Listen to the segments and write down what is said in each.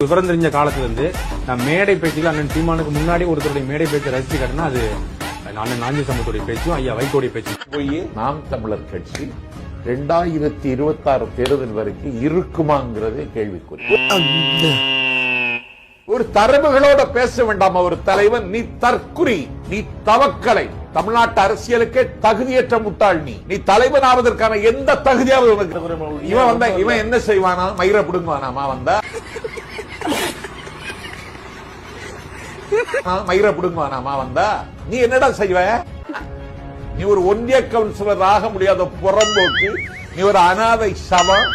விவரம் தெரிஞ்ச காலத்துல இருந்து நான் மேடை பேச்சுல அண்ணன் சீமானுக்கு முன்னாடி ஒருத்தருடைய மேடை பேச்சை ரசிச்சு காட்டினா அது அண்ணன் நாஞ்சி சம்பத்துடைய பேச்சும் ஐயா வைகோடைய பேச்சு. போய் நாம் தமிழர் கட்சி 2026 தேர்தல் வரைக்கும் இருக்குமாங்கிறதே கேள்விக்குறி. ஒரு தரவுகளோட பேச வேண்டாம். ஒரு தலைவன் நீ தற்குறி, நீ தவக்கலை, தமிழ்நாட்டு அரசியலுக்கே தகுதியற்ற முட்டாள், நீ தலைவன் ஆவதற்கான எந்த தகுதியாவது உனக்கு இவன் என்ன செய்வானா? மயிரை பிடுங்குவானாமா? மயிரை பிடுங்குவானாமா? நீ என்னடா செய்வ? நீ ஒரு ஒன்றிய கவுன்சிலர் ஆக முடியாத புறம்போக்கு, நீ ஒரு அனாதை சவம்,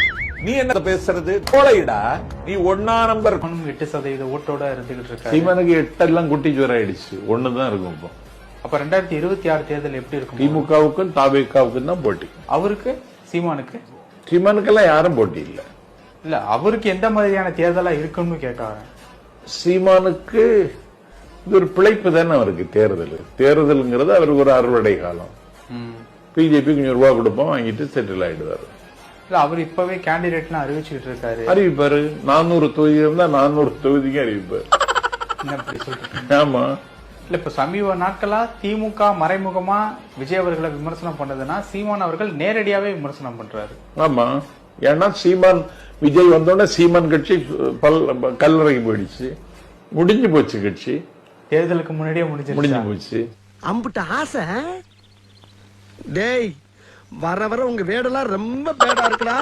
நீ என்ன பேசுறது? கோளையிடா. நீ 1 நம்பர் 8% ஓட்டோட இருந்துகிட்டு இருக்க. சீமானுக்கு 8 எல்லாம் குட்டி ஜோர் ஆயிடுச்சு. 1 தான் இருக்கும் இப்போ. அப்ப 2026 தேர்தல் எப்படி இருக்கும்? திமுகவுக்கும் தாவேகாவுக்கும் தான் போட்டி. அவருக்கு சீமானுக்கெல்லாம் யாரும் போட்டி இல்ல. இல்ல அவருக்கு எந்த மாதிரியான தேர்தலா இருக்குன்னு கேட்காரு. சீமானுக்கு இது ஒரு பிழைப்பு தானே அவருக்கு. தேர்தலுங்கிறது அவருக்கு ஒரு அறுவடை காலம். பிஜேபி கொஞ்சம் ரூபா கொடுப்போம், வாங்கிட்டு செட்டில் ஆயிடுவாரு. இல்ல அவர் இப்பவே கேண்டிடேட்லாம் அறிவிச்சுட்டு இருக்காரு. அறிவிப்பாரு. 400 தொகுதி இருந்தா 400 தொகுதிக்கு அறிவிப்பாரு. ஆமா. இல்ல இப்ப சமீப நாட்களா திமுக மறைமுகமா விஜய் அவர்களை விமர்சனம் பண்ணதுன்னா சீமான் அவர்கள் நேரடியாவே விமர்சனம் பண்றாரு. ஆமா. ஏன்னா சீமான் விஜய் வந்தோடனே சீமான் கட்சி கல்லறைக்கு போயிடுச்சு. முடிஞ்சு போச்சு கட்சி. தேர்தலுக்கு முன்னாடியே முடிஞ்சு போச்சு. அம்புட்ட ஆசை. டேய் வர வர உங்க வேடெல்லாம் ரொம்ப பேடா இருக்குடா.